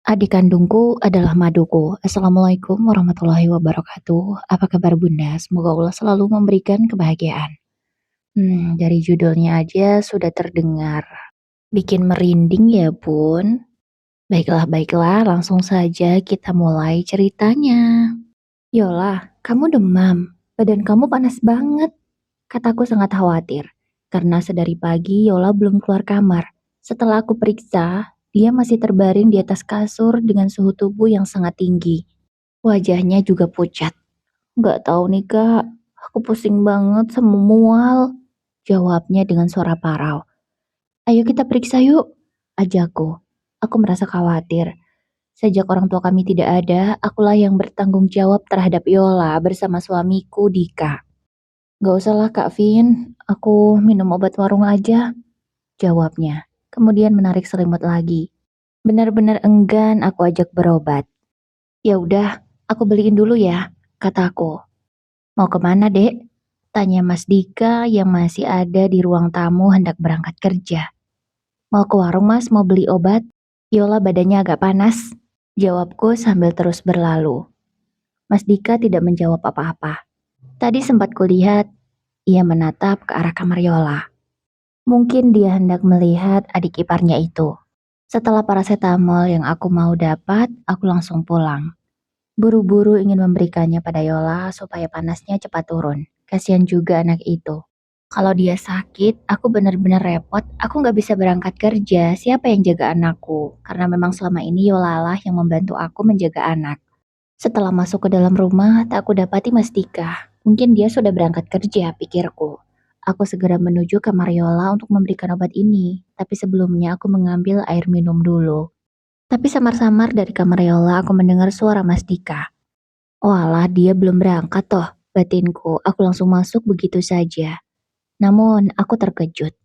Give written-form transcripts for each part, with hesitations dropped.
Adik kandungku adalah maduku. Assalamualaikum warahmatullahi wabarakatuh. Apa kabar Bunda? Semoga Allah selalu memberikan kebahagiaan. Dari judulnya aja sudah terdengar. Bikin merinding ya Bun. Baiklah, langsung saja kita mulai ceritanya. Yola, kamu demam. Badan kamu panas banget. Kataku sangat khawatir. Karena sedari pagi Yola belum keluar kamar. Setelah aku periksa, dia masih terbaring di atas kasur dengan suhu tubuh yang sangat tinggi. Wajahnya juga pucat. Gak tahu nih kak, aku pusing banget sama mual. Jawabnya dengan suara parau. Ayo kita periksa yuk, ajakku. Aku merasa khawatir. Sejak orang tua kami tidak ada, akulah yang bertanggung jawab terhadap Yola bersama suamiku Dika. Gak usah lah Kak Vin, aku minum obat warung aja, jawabnya. Kemudian menarik selimut lagi. Benar-benar enggan aku ajak berobat. Ya udah, aku beliin dulu ya, kataku. Mau kemana dek? Tanya Mas Dika yang masih ada di ruang tamu hendak berangkat kerja. Mau ke warung mas, mau beli obat? Yola badannya agak panas, jawabku sambil terus berlalu. Mas Dika tidak menjawab apa-apa. Tadi sempat kulihat, ia menatap ke arah kamar Yola. Mungkin dia hendak melihat adik iparnya itu. Setelah paracetamol yang aku mau dapat, aku langsung pulang. Buru-buru ingin memberikannya pada Yola supaya panasnya cepat turun. Kasihan juga anak itu. Kalau dia sakit, aku benar-benar repot. Aku nggak bisa berangkat kerja. Siapa yang jaga anakku? Karena memang selama ini Yola lah yang membantu aku menjaga anak. Setelah masuk ke dalam rumah, tak aku dapati Mas Dika. Mungkin dia sudah berangkat kerja, pikirku. Aku segera menuju kamar Yola untuk memberikan obat ini. Tapi sebelumnya aku mengambil air minum dulu. Tapi samar-samar dari kamar Yola aku mendengar suara Mas Dika. Walah, dia belum berangkat toh, batinku. Aku langsung masuk begitu saja. Namun, aku terkejut.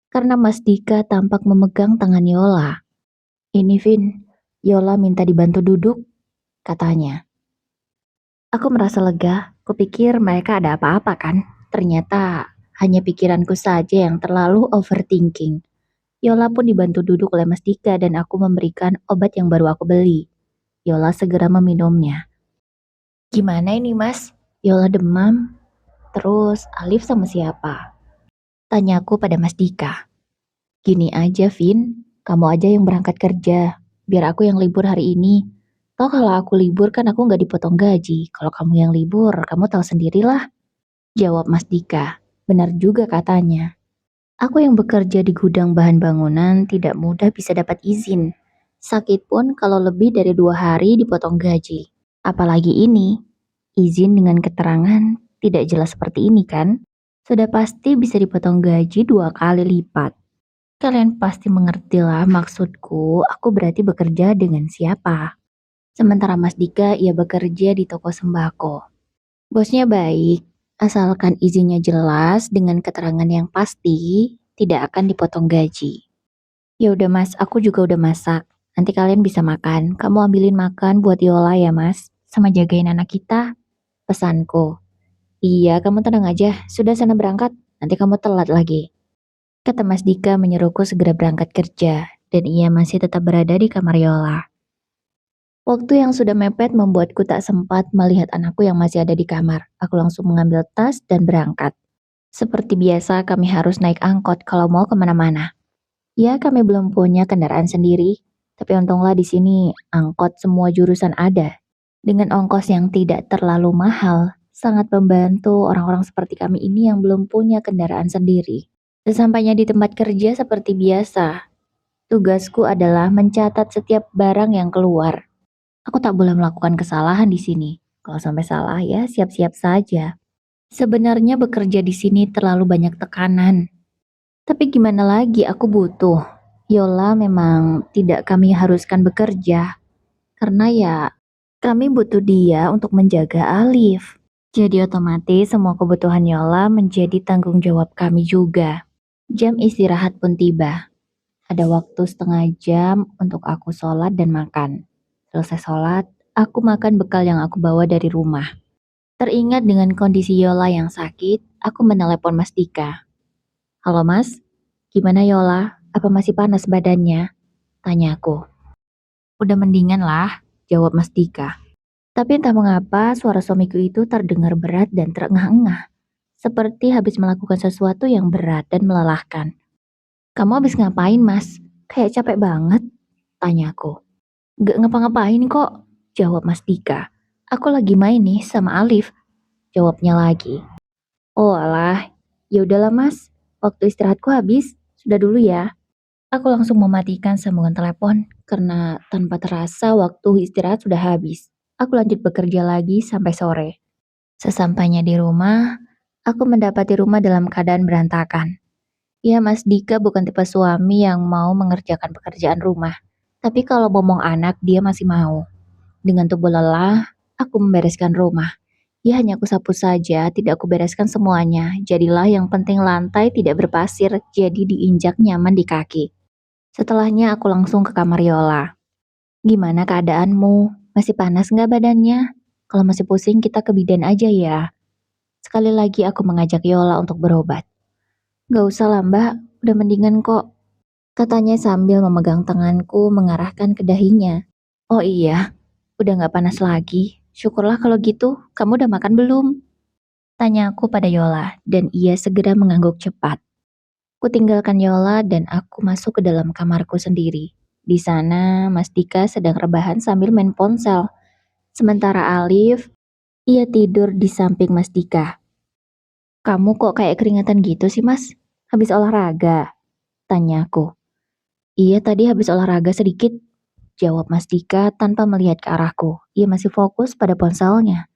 Karena Mas Dika tampak memegang tangan Yola. Ini Vin, Yola minta dibantu duduk, katanya. Aku merasa lega, kupikir mereka ada apa-apa kan. Ternyata hanya pikiranku saja yang terlalu overthinking. Yola pun dibantu duduk oleh Mas Dika dan aku memberikan obat yang baru aku beli. Yola segera meminumnya. Gimana ini mas? Yola demam. Terus Alif sama siapa? Tanyaku pada Mas Dika. Gini aja Vin, kamu aja yang berangkat kerja. Biar aku yang libur hari ini. Toh kalau aku libur kan aku nggak dipotong gaji. Kalau kamu yang libur, kamu tahu sendirilah. Jawab Mas Dika. Benar juga katanya. Aku yang bekerja di gudang bahan bangunan tidak mudah bisa dapat izin. Sakit pun kalau lebih dari 2 hari dipotong gaji. Apalagi ini, izin dengan keterangan tidak jelas seperti ini kan? Sudah pasti bisa dipotong gaji 2 kali lipat. Kalian pasti mengertilah maksudku, aku berarti bekerja dengan siapa. Sementara Mas Dika ia bekerja di toko sembako. Bosnya baik, asalkan izinnya jelas dengan keterangan yang pasti, tidak akan dipotong gaji. Ya udah Mas, aku juga udah masak. Nanti kalian bisa makan. Kamu ambilin makan buat Yola ya Mas, sama jagain anak kita. Pesanku. Iya, kamu tenang aja. Sudah sana berangkat. Nanti kamu telat lagi. Kata Mas Dika menyuruhku segera berangkat kerja, dan ia masih tetap berada di kamar Yola. Waktu yang sudah mepet membuatku tak sempat melihat anakku yang masih ada di kamar. Aku langsung mengambil tas dan berangkat. Seperti biasa kami harus naik angkot kalau mau kemana-mana. Ya kami belum punya kendaraan sendiri, tapi untunglah di sini angkot semua jurusan ada. Dengan ongkos yang tidak terlalu mahal, sangat membantu orang-orang seperti kami ini yang belum punya kendaraan sendiri. Sesampainya di tempat kerja seperti biasa, tugasku adalah mencatat setiap barang yang keluar. Aku tak boleh melakukan kesalahan di sini. Kalau sampai salah ya siap-siap saja. Sebenarnya bekerja di sini terlalu banyak tekanan. Tapi gimana lagi aku butuh. Yola memang tidak kami haruskan bekerja. Karena ya kami butuh dia untuk menjaga Alif. Jadi otomatis semua kebutuhan Yola menjadi tanggung jawab kami juga. Jam istirahat pun tiba. Ada waktu setengah jam untuk aku sholat dan makan. Selesai sholat, aku makan bekal yang aku bawa dari rumah. Teringat dengan kondisi Yola yang sakit, aku menelepon Mas Dika. Halo Mas, gimana Yola? Apa masih panas badannya? Tanya aku. Udah mendingan lah, jawab Mas Dika. Tapi entah mengapa suara suamiku itu terdengar berat dan terengah-engah, seperti habis melakukan sesuatu yang berat dan melelahkan. Kamu habis ngapain, Mas? Kayak capek banget, tanyaku. Gak ngapa-ngapain kok, jawab Mas Dika. Aku lagi main nih sama Alif, jawabnya lagi. Oh alah, ya udahlah Mas, waktu istirahatku habis, sudah dulu ya. Aku langsung mematikan sambungan telepon karena tanpa terasa waktu istirahat sudah habis. Aku lanjut bekerja lagi sampai sore. Sesampainya di rumah, aku mendapati rumah dalam keadaan berantakan. Ya, Mas Dika bukan tipe suami yang mau mengerjakan pekerjaan rumah. Tapi kalau ngomong anak, dia masih mau. Dengan tubuh lelah, aku membereskan rumah. Ya hanya aku sapu saja, tidak aku bereskan semuanya. Jadilah yang penting lantai tidak berpasir, jadi diinjak nyaman di kaki. Setelahnya aku langsung ke kamar Yola. Gimana keadaanmu? Masih panas nggak badannya? Kalau masih pusing kita ke bidan aja ya. Sekali lagi aku mengajak Yola untuk berobat. Gak usah lah mbak, udah mendingan kok. Katanya sambil memegang tanganku mengarahkan ke dahinya. Oh iya, udah gak panas lagi. Syukurlah kalau gitu, kamu udah makan belum? Tanya aku pada Yola, dan ia segera mengangguk cepat. Ku tinggalkan Yola dan aku masuk ke dalam kamarku sendiri. Di sana, Mas Dika sedang rebahan sambil main ponsel. Sementara Alif, ia tidur di samping Mas Dika. Kamu kok kayak keringatan gitu sih, Mas? Habis olahraga? Tanyaku. Iya, tadi habis olahraga sedikit, jawab Mas Dika tanpa melihat ke arahku. Ia masih fokus pada ponselnya.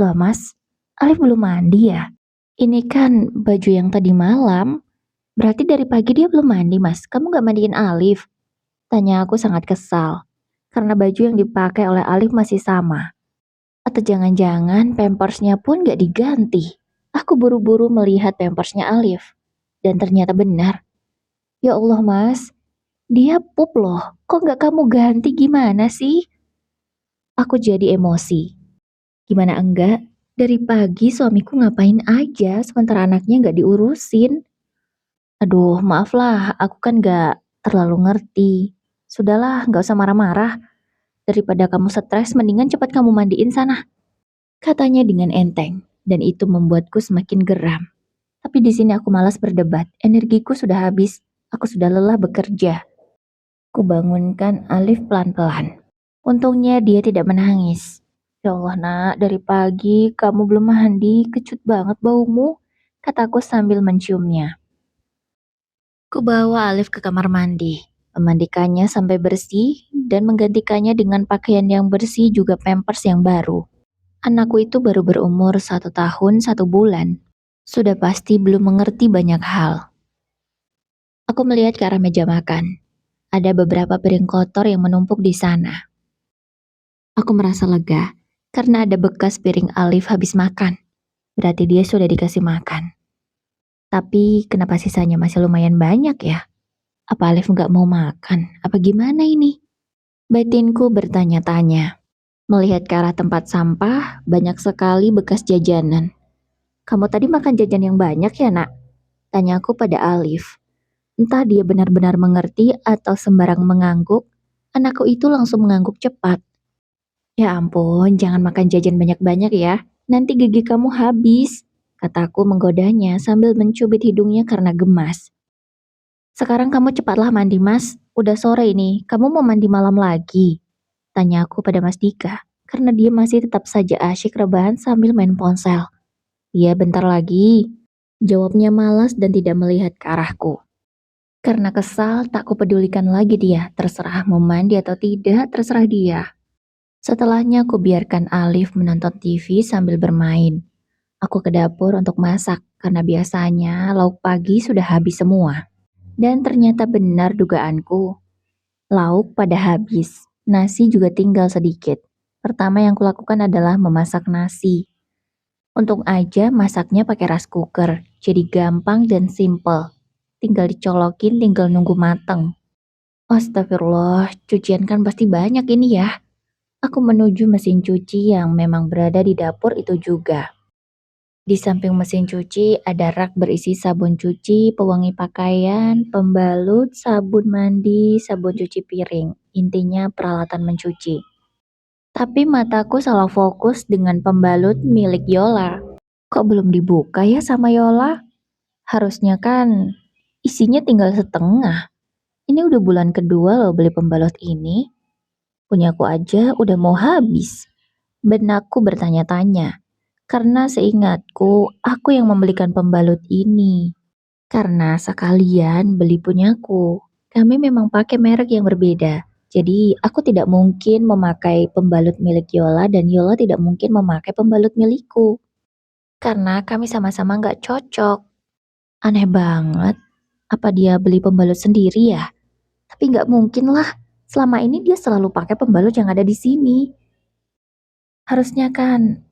Loh, Mas, Alif belum mandi ya? Ini kan baju yang tadi malam. Berarti dari pagi dia belum mandi, Mas. Kamu gak mandiin Alif? Tanya aku sangat kesal. Karena baju yang dipakai oleh Alif masih sama. Atau jangan-jangan pampersnya pun gak diganti. Aku buru-buru melihat pampersnya Alif. Dan ternyata benar. Ya Allah mas, dia pup loh. Kok gak kamu ganti gimana sih? Aku jadi emosi. Gimana enggak? Dari pagi suamiku ngapain aja sementara anaknya gak diurusin. Aduh maaf lah, aku kan gak terlalu ngerti. Sudahlah, gak usah marah-marah. Daripada kamu stres, mendingan cepat kamu mandiin sana. Katanya dengan enteng, dan itu membuatku semakin geram. Tapi di sini aku malas berdebat, energiku sudah habis, aku sudah lelah bekerja. Kubangunkan Alif pelan-pelan. Untungnya dia tidak menangis. Ya Allah nak, dari pagi kamu belum mandi, kecut banget baumu, kataku sambil menciumnya. Kubawa Alif ke kamar mandi, memandikannya sampai bersih, dan menggantikannya dengan pakaian yang bersih juga pampers yang baru. Anakku itu baru berumur 1 tahun 1 bulan. Sudah pasti belum mengerti banyak hal. Aku melihat ke arah meja makan. Ada beberapa piring kotor yang menumpuk di sana. Aku merasa lega karena ada bekas piring Alif habis makan. Berarti dia sudah dikasih makan. Tapi kenapa sisanya masih lumayan banyak ya? Apa Alif nggak mau makan? Apa gimana ini? Batinku bertanya-tanya. Melihat ke arah tempat sampah, banyak sekali bekas jajanan. Kamu tadi makan jajan yang banyak ya nak? Tanyaku pada Alif. Entah dia benar-benar mengerti atau sembarang mengangguk, anakku itu langsung mengangguk cepat. Ya ampun, jangan makan jajan banyak-banyak ya, nanti gigi kamu habis, kataku menggodanya sambil mencubit hidungnya karena gemas. Sekarang kamu cepatlah mandi mas, udah sore ini, kamu mau mandi malam lagi? Tanyaku pada Mas Dika, karena dia masih tetap saja asyik rebahan sambil main ponsel. Iya bentar lagi, jawabnya malas dan tidak melihat ke arahku. Karena kesal, tak kupedulikan lagi dia, terserah mau mandi atau tidak, terserah dia. Setelahnya aku biarkan Alif menonton TV sambil bermain. Aku ke dapur untuk masak, karena biasanya lauk pagi sudah habis semua. Dan ternyata benar dugaanku, lauk pada habis, nasi juga tinggal sedikit. Pertama yang kulakukan adalah memasak nasi. Untung aja masaknya pakai rice cooker, jadi gampang dan simple. Tinggal dicolokin, tinggal nunggu mateng. Astagfirullah, cucian kan pasti banyak ini ya. Aku menuju mesin cuci yang memang berada di dapur itu juga. Di samping mesin cuci ada rak berisi sabun cuci, pewangi pakaian, pembalut, sabun mandi, sabun cuci piring. intinya peralatan mencuci. Tapi mataku salah fokus dengan pembalut milik Yola. Kok belum dibuka ya sama Yola? Harusnya kan isinya tinggal setengah. Ini udah bulan kedua loh beli pembalut ini. Punyaku aja udah mau habis. Benakku bertanya-tanya. Karena seingatku, aku yang membelikan pembalut ini. Karena sekalian beli punyaku. Kami memang pakai merek yang berbeda. Jadi aku tidak mungkin memakai pembalut milik Yola dan Yola tidak mungkin memakai pembalut milikku. Karena kami sama-sama nggak cocok. Aneh banget. Apa dia beli pembalut sendiri ya? Tapi nggak mungkin lah. Selama ini dia selalu pakai pembalut yang ada di sini. Harusnya kan,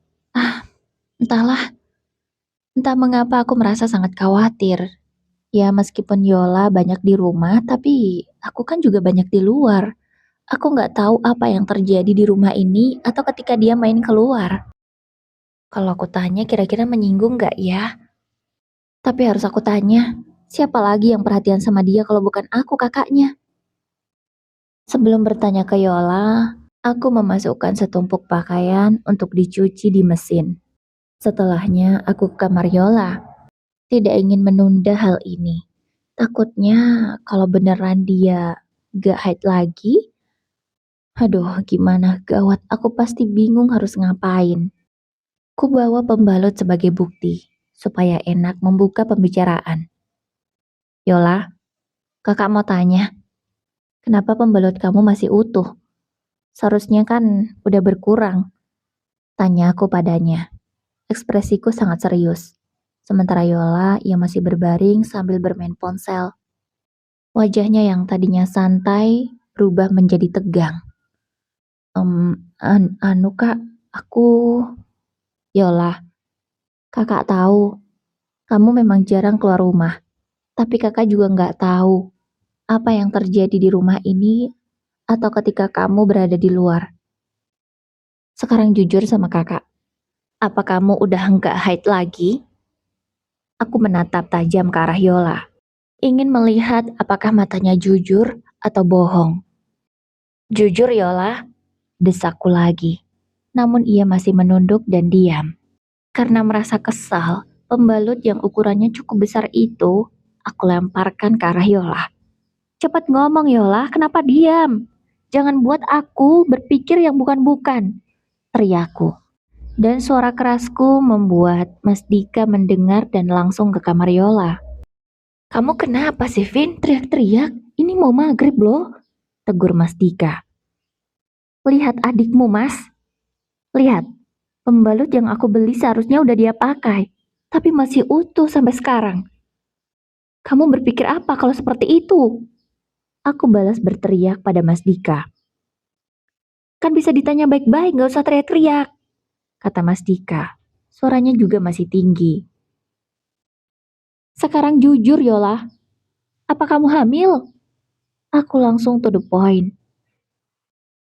entahlah. Entah mengapa aku merasa sangat khawatir. Ya meskipun Yola banyak di rumah, tapi aku kan juga banyak di luar. Aku nggak tahu apa yang terjadi di rumah ini atau ketika dia main keluar. Kalau aku tanya kira-kira menyinggung nggak ya? Tapi harus aku tanya, siapa lagi yang perhatian sama dia kalau bukan aku kakaknya? Sebelum bertanya ke Yola, aku memasukkan setumpuk pakaian untuk dicuci di mesin. Setelahnya aku ke kamar Yola, tidak ingin menunda hal ini. Takutnya kalau beneran dia gak haid lagi, aduh gimana gawat, aku pasti bingung harus ngapain. Ku bawa pembalut sebagai bukti, supaya enak membuka pembicaraan. Yola, kakak mau tanya, kenapa pembalut kamu masih utuh? Seharusnya kan udah berkurang. Tanya aku padanya. Ekspresiku sangat serius. Sementara Yola, ia masih berbaring sambil bermain ponsel. Wajahnya yang tadinya santai, berubah menjadi tegang. Anu kak, aku... Yola, kakak tahu, kamu memang jarang keluar rumah. Tapi kakak juga nggak tahu apa yang terjadi di rumah ini atau ketika kamu berada di luar. Sekarang jujur sama kakak, apa kamu udah nggak haid lagi? Aku menatap tajam ke arah Yola, ingin melihat apakah matanya jujur atau bohong. Jujur Yola, desakku lagi. Namun ia masih menunduk dan diam. Karena merasa kesal, pembalut yang ukurannya cukup besar itu, aku lemparkan ke arah Yola. Cepat ngomong Yola, kenapa diam? Jangan buat aku berpikir yang bukan-bukan, teriakku. Dan suara kerasku membuat Mas Dika mendengar dan langsung ke kamar Yola. Kamu kenapa sih Vin? Teriak-teriak, ini mau maghrib loh, tegur Mas Dika. Lihat adikmu mas, lihat, pembalut yang aku beli seharusnya udah dia pakai, tapi masih utuh sampai sekarang. Kamu berpikir apa kalau seperti itu? Aku balas berteriak pada Mas Dika. Kan bisa ditanya baik-baik, gak usah teriak-teriak, kata Mas Dika. Suaranya juga masih tinggi. Sekarang jujur Yola, apa kamu hamil? Aku langsung to the point.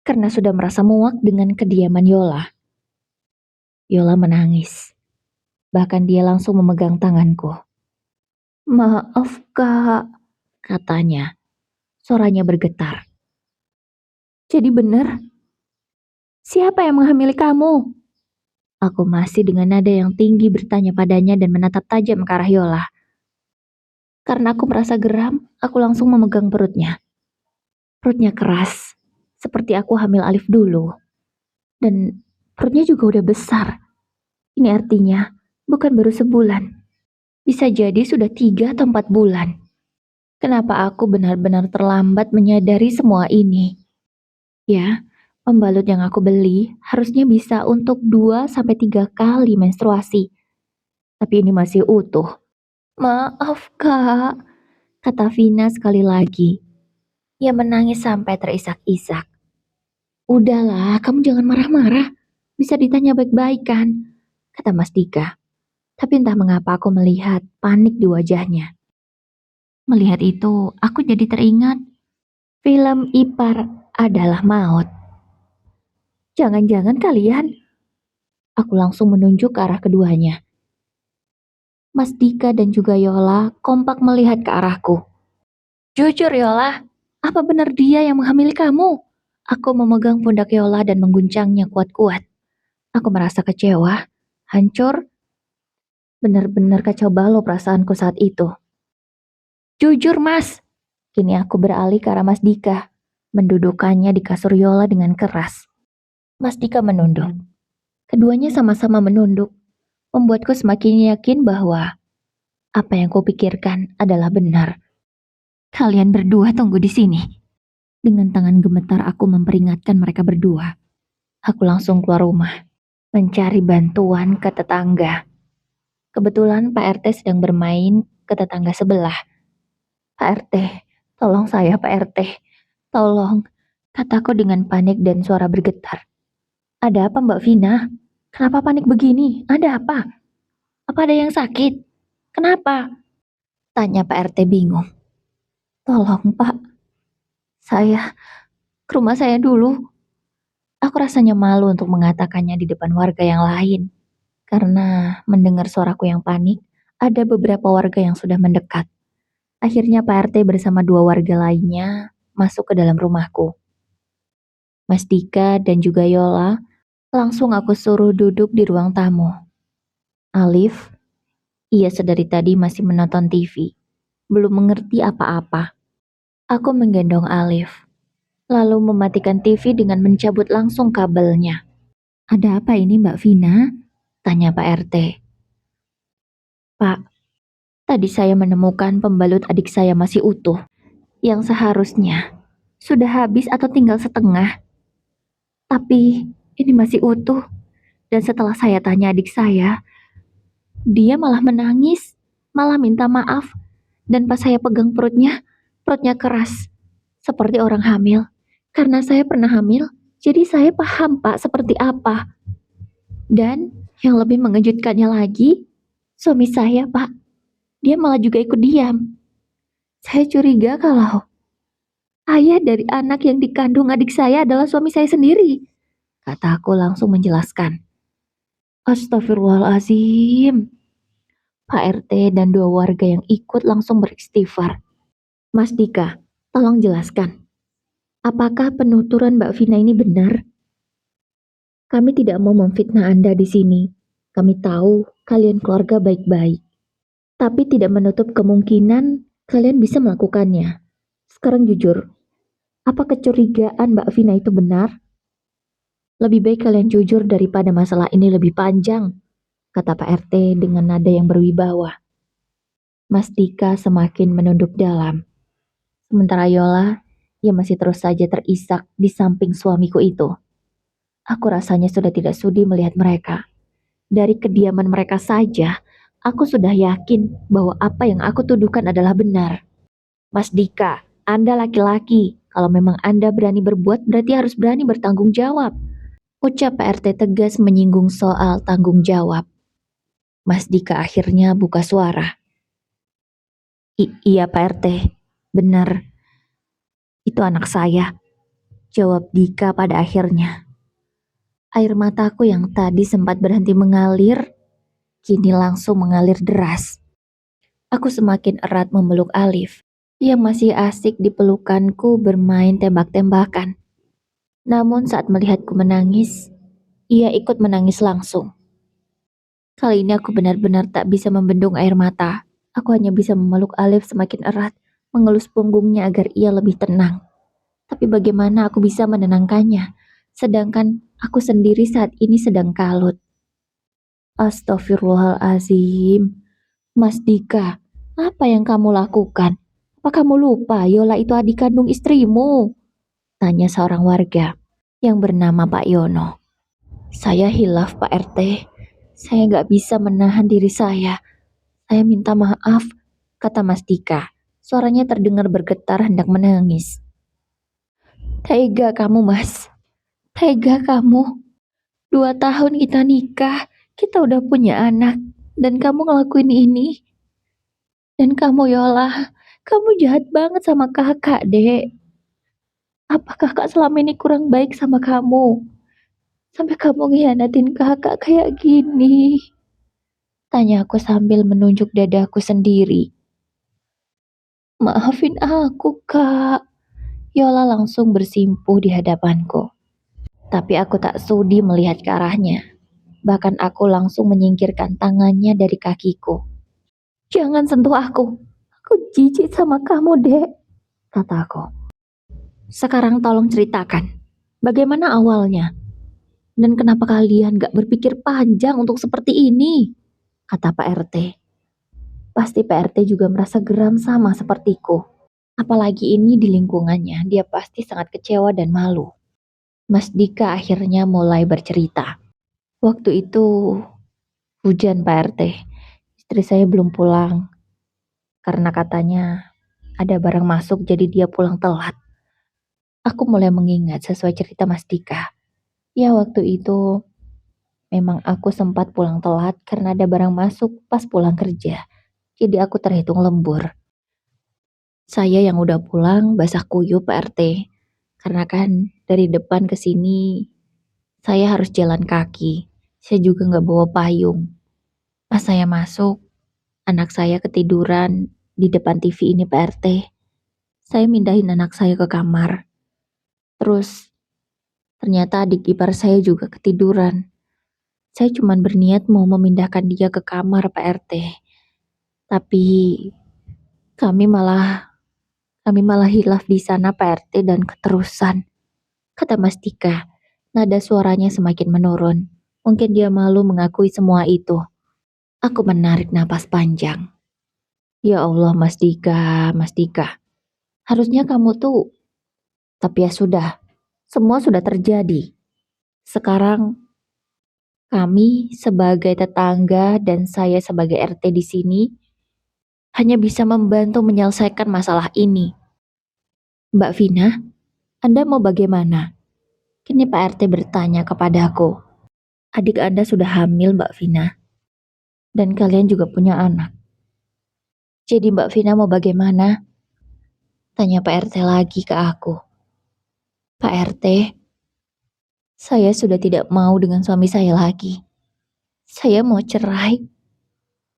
Karena sudah merasa muak dengan kediaman Yola. Yola menangis. Bahkan dia langsung memegang tanganku. Maaf kak, katanya. Suaranya bergetar. Jadi benar, siapa yang menghamili kamu? Aku masih dengan nada yang tinggi bertanya padanya dan menatap tajam ke arah Yola. Karena aku merasa geram, aku langsung memegang perutnya. Perutnya keras, seperti aku hamil Alif dulu. Dan perutnya juga udah besar. Ini artinya bukan baru sebulan. Bisa jadi sudah 3 atau 4 bulan. Kenapa aku benar-benar terlambat menyadari semua ini? Ya, pembalut yang aku beli harusnya bisa untuk 2 sampai 3 kali menstruasi. Tapi ini masih utuh. Maaf kak, kata Vina sekali lagi. Ia menangis sampai terisak-isak. Udahlah, kamu jangan marah-marah. Bisa ditanya baik-baik kan? Kata Mas Dika. Tapi entah mengapa aku melihat panik di wajahnya. Melihat itu, aku jadi teringat film Ipar Adalah Maut. Jangan-jangan kalian... Aku langsung menunjuk ke arah keduanya. Mas Dika dan juga Yola kompak melihat ke arahku. Jujur Yola, apa benar dia yang menghamili kamu? Aku memegang pundak Yola dan mengguncangnya kuat-kuat. Aku merasa kecewa, hancur, benar-benar kacau balau perasaanku saat itu. Jujur mas, kini aku beralih ke arah Mas Dika, mendudukannya di kasur Yola dengan keras. Mas Dika menunduk. Keduanya sama-sama menunduk, membuatku semakin yakin bahwa apa yang kupikirkan adalah benar. Kalian berdua tunggu di sini. Dengan tangan gemetar aku memperingatkan mereka berdua. Aku langsung keluar rumah, mencari bantuan ke tetangga. Kebetulan Pak RT sedang bermain ke tetangga sebelah. Pak RT, tolong saya Pak RT, tolong, kataku dengan panik dan suara bergetar. Ada apa Mbak Vina? Kenapa panik begini? Ada apa? Apa ada yang sakit? Kenapa? Tanya Pak RT bingung. Tolong Pak, saya ke rumah saya dulu. Aku rasanya malu untuk mengatakannya di depan warga yang lain. Karena mendengar suaraku yang panik, ada beberapa warga yang sudah mendekat. Akhirnya Pak RT bersama dua warga lainnya masuk ke dalam rumahku. Mas Dika dan juga Yola langsung aku suruh duduk di ruang tamu. Alif, ia sedari tadi masih menonton TV, belum mengerti apa-apa. Aku menggendong Alif, lalu mematikan TV dengan mencabut langsung kabelnya. Ada apa ini Mbak Vina? Tanya Pak RT. Pak, tadi saya menemukan pembalut adik saya masih utuh, yang seharusnya sudah habis atau tinggal setengah. Tapi ini masih utuh, dan setelah saya tanya adik saya, dia malah menangis, malah minta maaf, dan pas saya pegang perutnya keras, seperti orang hamil. Karena saya pernah hamil, jadi saya paham Pak seperti apa. Dan yang lebih mengejutkannya lagi, suami saya Pak, dia malah juga ikut diam. Saya curiga kalau ayah dari anak yang dikandung adik saya adalah suami saya sendiri. Kataku langsung menjelaskan. Astagfirullahaladzim. Pak RT dan dua warga yang ikut langsung beristighfar. Mas Dika, tolong jelaskan. Apakah penuturan Mbak Vina ini benar? Kami tidak mau memfitnah Anda di sini. Kami tahu kalian keluarga baik-baik. Tapi tidak menutup kemungkinan kalian bisa melakukannya. Sekarang jujur, apa kecurigaan Mbak Vina itu benar? Lebih baik kalian jujur daripada masalah ini lebih panjang, kata Pak RT dengan nada yang berwibawa. Mas Dika semakin menunduk dalam. Sementara Yola, ia masih terus saja terisak di samping suamiku itu. Aku rasanya sudah tidak sudi melihat mereka. Dari kediaman mereka saja, aku sudah yakin bahwa apa yang aku tuduhkan adalah benar. Mas Dika, Anda laki-laki. Kalau memang Anda berani berbuat, berarti harus berani bertanggung jawab. Ucap Pak RT tegas menyinggung soal tanggung jawab. Mas Dika akhirnya buka suara. Iya Pak RT, benar. Itu anak saya. Jawab Dika pada akhirnya. Air mataku yang tadi sempat berhenti mengalir, kini langsung mengalir deras. Aku semakin erat memeluk Alif, yang masih asik di pelukanku bermain tembak-tembakan. Namun saat melihatku menangis, ia ikut menangis langsung. Kali ini aku benar-benar tak bisa membendung air mata. Aku hanya bisa memeluk Alif semakin erat, mengelus punggungnya agar ia lebih tenang. Tapi bagaimana aku bisa menenangkannya, sedangkan aku sendiri saat ini sedang kalut. Astagfirullahalazim. Mas Dika, apa yang kamu lakukan? Apa kamu lupa Yola itu adik kandung istrimu? Tanya seorang warga yang bernama Pak Yono. Saya hilaf Pak RT. Saya gak bisa menahan diri saya. Saya minta maaf, kata Mas Dika. Suaranya terdengar bergetar hendak menangis. Tega kamu mas, tega kamu. 2 tahun kita nikah, kita udah punya anak, dan kamu ngelakuin ini. Dan kamu Yola, kamu jahat banget sama kakak, dek. Apa kakak selama ini kurang baik sama kamu? Sampai kamu ngianatin kakak kayak gini. Tanya aku sambil menunjuk dadaku sendiri. Maafin aku, Kak. Yola langsung bersimpuh di hadapanku. Tapi aku tak sudi melihat ke arahnya. Bahkan aku langsung menyingkirkan tangannya dari kakiku. Jangan sentuh aku. Aku jijik sama kamu, Dek, kataku. Sekarang tolong ceritakan. Bagaimana awalnya? Dan kenapa kalian gak berpikir panjang untuk seperti ini? Kata Pak RT. Pasti Pak RT juga merasa geram sama sepertiku. Apalagi ini di lingkungannya, dia pasti sangat kecewa dan malu. Mas Dika akhirnya mulai bercerita. Waktu itu hujan Pak RT. Istri saya belum pulang karena katanya ada barang masuk jadi dia pulang telat. Aku mulai mengingat sesuai cerita Mas Dika. Ya waktu itu memang aku sempat pulang telat karena ada barang masuk pas pulang kerja. Jadi aku terhitung lembur. Saya yang udah pulang basah kuyup Pak RT. Karena kan dari depan ke sini saya harus jalan kaki. Saya juga nggak bawa payung. Pas saya masuk, anak saya ketiduran di depan TV ini Pak RT. Saya mindahin anak saya ke kamar. Terus ternyata adik ipar saya juga ketiduran. Saya cuma berniat mau memindahkan dia ke kamar Pak RT. Tapi kami malah kami malah hilaf di sana Pak RT dan keterusan. Kata Mas Dika, nada suaranya semakin menurun. Mungkin dia malu mengakui semua itu. Aku menarik napas panjang. Ya Allah Mas Dika, Mas Dika. Harusnya kamu tuh, tapi ya sudah, semua sudah terjadi. Sekarang kami sebagai tetangga dan saya sebagai RT di sini hanya bisa membantu menyelesaikan masalah ini. Mbak Vina, Anda mau bagaimana? Kini Pak RT bertanya kepadaku. Adik Anda sudah hamil Mbak Vina. Dan kalian juga punya anak. Jadi Mbak Vina mau bagaimana? Tanya Pak RT lagi ke aku. Pak RT, saya sudah tidak mau dengan suami saya lagi. Saya mau cerai.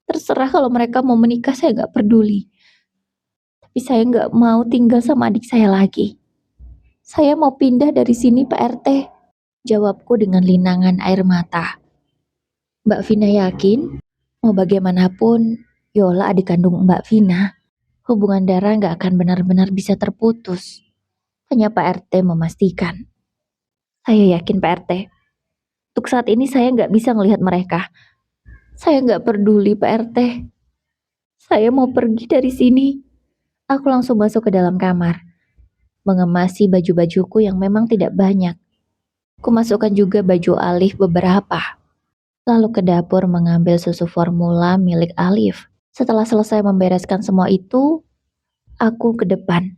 Terserah kalau mereka mau menikah, saya gak peduli. Tapi saya gak mau tinggal sama adik saya lagi. Saya mau pindah dari sini Pak RT. Jawabku dengan linangan air mata. Mbak Vina yakin? Mau bagaimanapun, Yola adik kandung Mbak Vina. Hubungan darah gak akan benar-benar bisa terputus. Hanya Pak RT memastikan. Saya yakin Pak RT. Untuk saat ini saya nggak bisa melihat mereka. Saya nggak peduli Pak RT. Saya mau pergi dari sini. Aku langsung masuk ke dalam kamar. Mengemasi baju-bajuku yang memang tidak banyak. Aku masukkan juga baju Alif beberapa. Lalu ke dapur mengambil susu formula milik Alif. Setelah selesai membereskan semua itu, aku ke depan.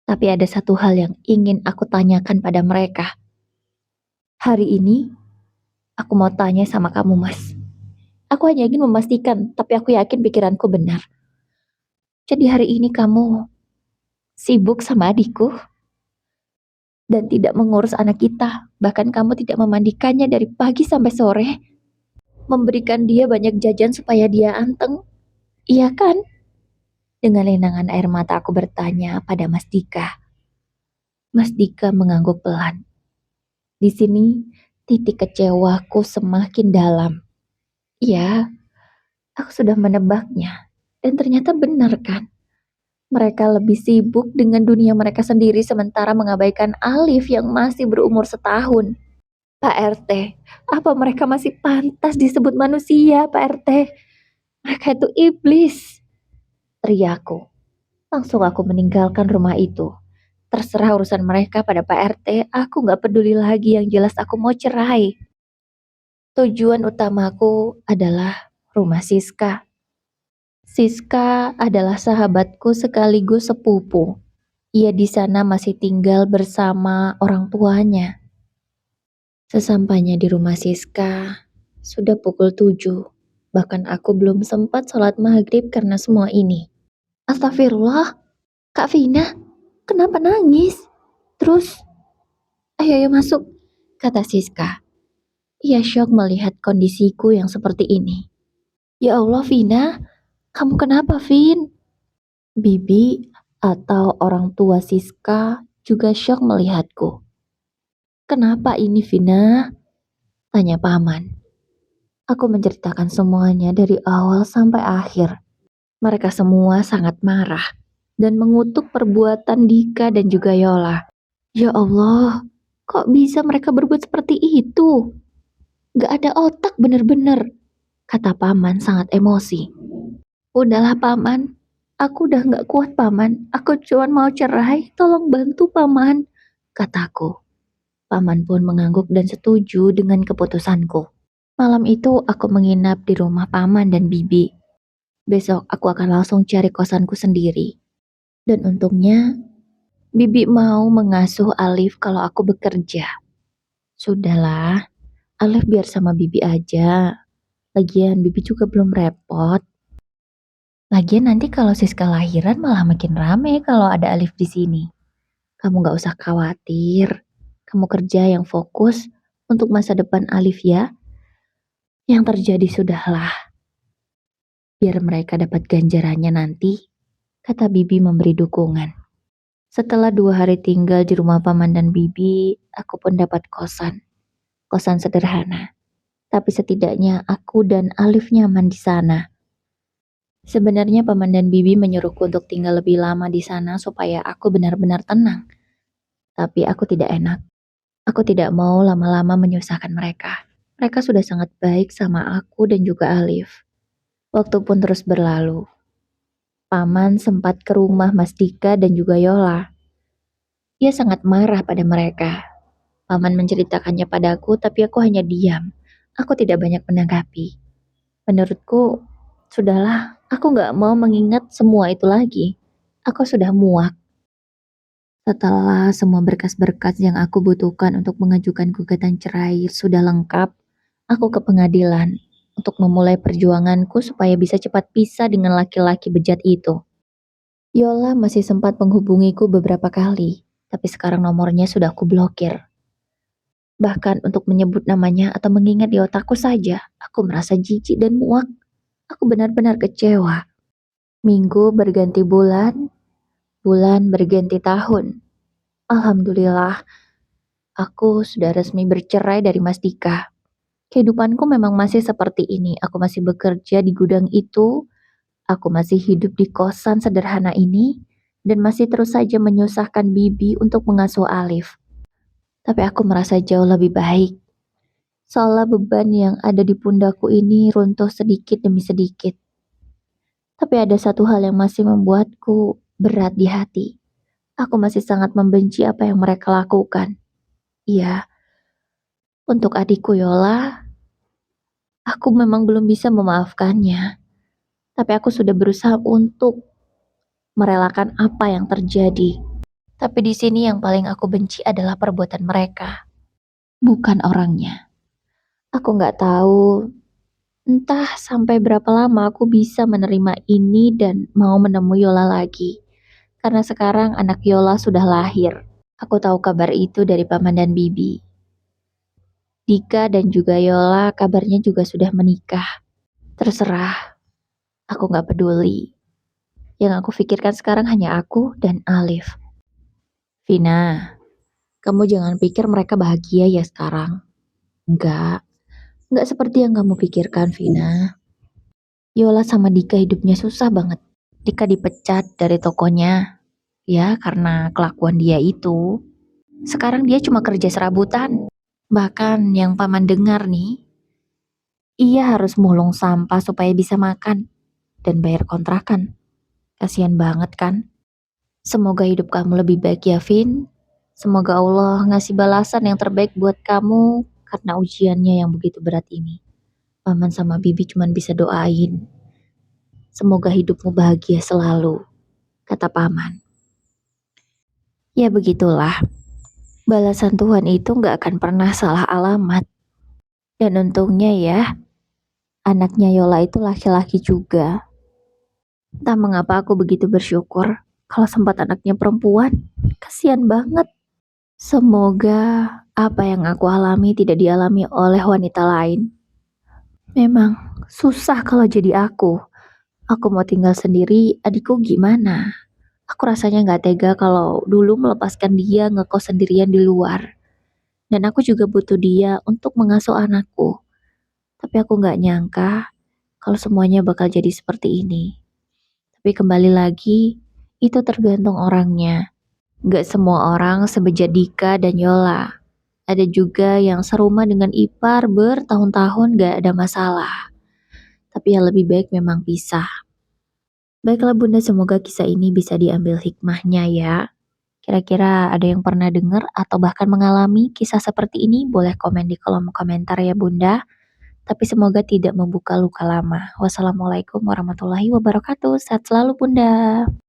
Tapi ada satu hal yang ingin aku tanyakan pada mereka. Hari ini, aku mau tanya sama kamu, Mas. Aku hanya ingin memastikan, tapi aku yakin pikiranku benar. Jadi hari ini kamu sibuk sama adikku dan tidak mengurus anak kita. Bahkan kamu tidak memandikannya dari pagi sampai sore. Memberikan dia banyak jajan supaya dia anteng. Iya kan? Dengan lenangan air mata aku bertanya pada Mas Dika. Mas Dika mengangguk pelan. Di sini titik kecewaku semakin dalam. Iya, aku sudah menebaknya. Dan ternyata benar kan? Mereka lebih sibuk dengan dunia mereka sendiri sementara mengabaikan Alif yang masih berumur setahun. Pak RT, apa mereka masih pantas disebut manusia, Pak RT? Mereka itu iblis. Teriakku. Langsung aku meninggalkan rumah itu. Terserah urusan mereka pada Pak RT, aku gak peduli lagi, yang jelas aku mau cerai. Tujuan utamaku adalah rumah Siska. Siska adalah sahabatku sekaligus sepupu. Ia di sana masih tinggal bersama orang tuanya. Sesampainya di rumah Siska, sudah pukul 7. Bahkan aku belum sempat sholat maghrib karena semua ini. Astagfirullah, Kak Vina, kenapa nangis? Terus, ayo masuk, kata Siska. Ia syok melihat kondisiku yang seperti ini. Ya Allah Vina, kamu kenapa Vin? Bibi, Atau orang tua Siska juga syok melihatku. "Kenapa ini, Vina?" tanya paman. Aku menceritakan semuanya dari awal sampai akhir. Mereka semua sangat marah dan mengutuk perbuatan Dika dan juga Yola. Ya Allah, kok bisa mereka berbuat seperti itu? Gak ada otak bener-bener, kata paman sangat emosi. Udahlah paman, aku udah gak kuat paman, aku cuma mau cerai, tolong bantu paman, kataku. Paman pun mengangguk dan setuju dengan keputusanku. Malam itu aku menginap di rumah paman dan bibi. Besok aku akan langsung cari kosanku sendiri. Dan untungnya, bibi mau mengasuh Alif kalau aku bekerja. Sudahlah, Alif biar sama bibi aja. Lagian bibi juga belum repot. Lagian nanti kalau Siska lahiran malah makin rame kalau ada Alif di sini. Kamu gak usah khawatir. Kamu kerja yang fokus untuk masa depan Alif ya. Yang terjadi sudahlah. Biar mereka dapat ganjarannya nanti, kata bibi memberi dukungan. Setelah 2 hari tinggal di rumah paman dan bibi, aku pun dapat kosan. Kosan sederhana. Tapi setidaknya aku dan Alif nyaman di sana. Sebenarnya paman dan bibi menyuruhku untuk tinggal lebih lama di sana supaya aku benar-benar tenang. Tapi aku tidak enak. Aku tidak mau lama-lama menyusahkan mereka. Mereka sudah sangat baik sama aku dan juga Alif. Waktu pun terus berlalu. Paman sempat ke rumah Mas Dika dan juga Yola. Ia sangat marah pada mereka. Paman menceritakannya padaku, tapi aku hanya diam. Aku tidak banyak menanggapi. Menurutku, sudahlah, aku gak mau mengingat semua itu lagi. Aku sudah muak. Setelah semua berkas-berkas yang aku butuhkan untuk mengajukan gugatan cerai sudah lengkap, aku ke pengadilan untuk memulai perjuanganku supaya bisa cepat pisah dengan laki-laki bejat itu. Yola masih sempat menghubungiku beberapa kali, tapi sekarang nomornya sudah aku blokir. Bahkan untuk menyebut namanya atau mengingat di otakku saja, aku merasa jijik dan muak. Aku benar-benar kecewa. Minggu berganti bulan, bulan berganti tahun. Alhamdulillah, aku sudah resmi bercerai dari Mas Dika. Kehidupanku memang masih seperti ini. Aku masih bekerja di gudang itu, aku masih hidup di kosan sederhana ini, dan masih terus saja menyusahkan bibi untuk mengasuh Alif. Tapi aku merasa jauh lebih baik. Seolah beban yang ada di pundakku ini runtuh sedikit demi sedikit. Tapi ada satu hal yang masih membuatku berat di hati. Aku masih sangat membenci apa yang mereka lakukan. Iya, untuk adikku Yola, aku memang belum bisa memaafkannya. Tapi aku sudah berusaha untuk merelakan apa yang terjadi. Tapi di sini yang paling aku benci adalah perbuatan mereka, bukan orangnya. Aku nggak tahu, entah sampai berapa lama aku bisa menerima ini dan mau menemui Yola lagi. Karena sekarang anak Yola sudah lahir. Aku tahu kabar itu dari paman dan bibi. Dika dan juga Yola kabarnya juga sudah menikah. Terserah, aku nggak peduli. Yang aku pikirkan sekarang hanya aku dan Alif. Vina, kamu jangan pikir mereka bahagia ya sekarang. Enggak seperti yang kamu pikirkan, Vina. Yola sama Dika hidupnya susah banget. Dika dipecat dari tokonya, ya karena kelakuan dia itu. Sekarang dia cuma kerja serabutan. Bahkan yang paman dengar nih, ia harus mulung sampah supaya bisa makan dan bayar kontrakan. Kasian banget kan? Semoga hidup kamu lebih baik ya, Vin. Semoga Allah ngasih balasan yang terbaik buat kamu karena ujiannya yang begitu berat ini. Paman sama bibi cuman bisa doain. Semoga hidupmu bahagia selalu, kata paman. Ya begitulah. Balasan Tuhan itu gak akan pernah salah alamat. Dan untungnya ya, anaknya Yola itu laki-laki juga. Entah mengapa aku begitu bersyukur kalau sempat anaknya perempuan. Kasian banget. Semoga apa yang aku alami tidak dialami oleh wanita lain. Memang susah kalau jadi aku. Aku mau tinggal sendiri, adikku gimana? Aku rasanya nggak tega kalau dulu melepaskan dia ngekos sendirian di luar. Dan aku juga butuh dia untuk mengasuh anakku. Tapi aku nggak nyangka kalau semuanya bakal jadi seperti ini. Tapi kembali lagi, itu tergantung orangnya. Nggak semua orang sebejat Dika dan Yola. Ada juga yang serumah dengan ipar bertahun-tahun gak ada masalah. Tapi yang lebih baik memang pisah. Baiklah Bunda, semoga kisah ini bisa diambil hikmahnya ya. Kira-kira ada yang pernah dengar atau bahkan mengalami kisah seperti ini? Boleh komen di kolom komentar ya Bunda. Tapi semoga tidak membuka luka lama. Wassalamualaikum warahmatullahi wabarakatuh. Sehat selalu Bunda.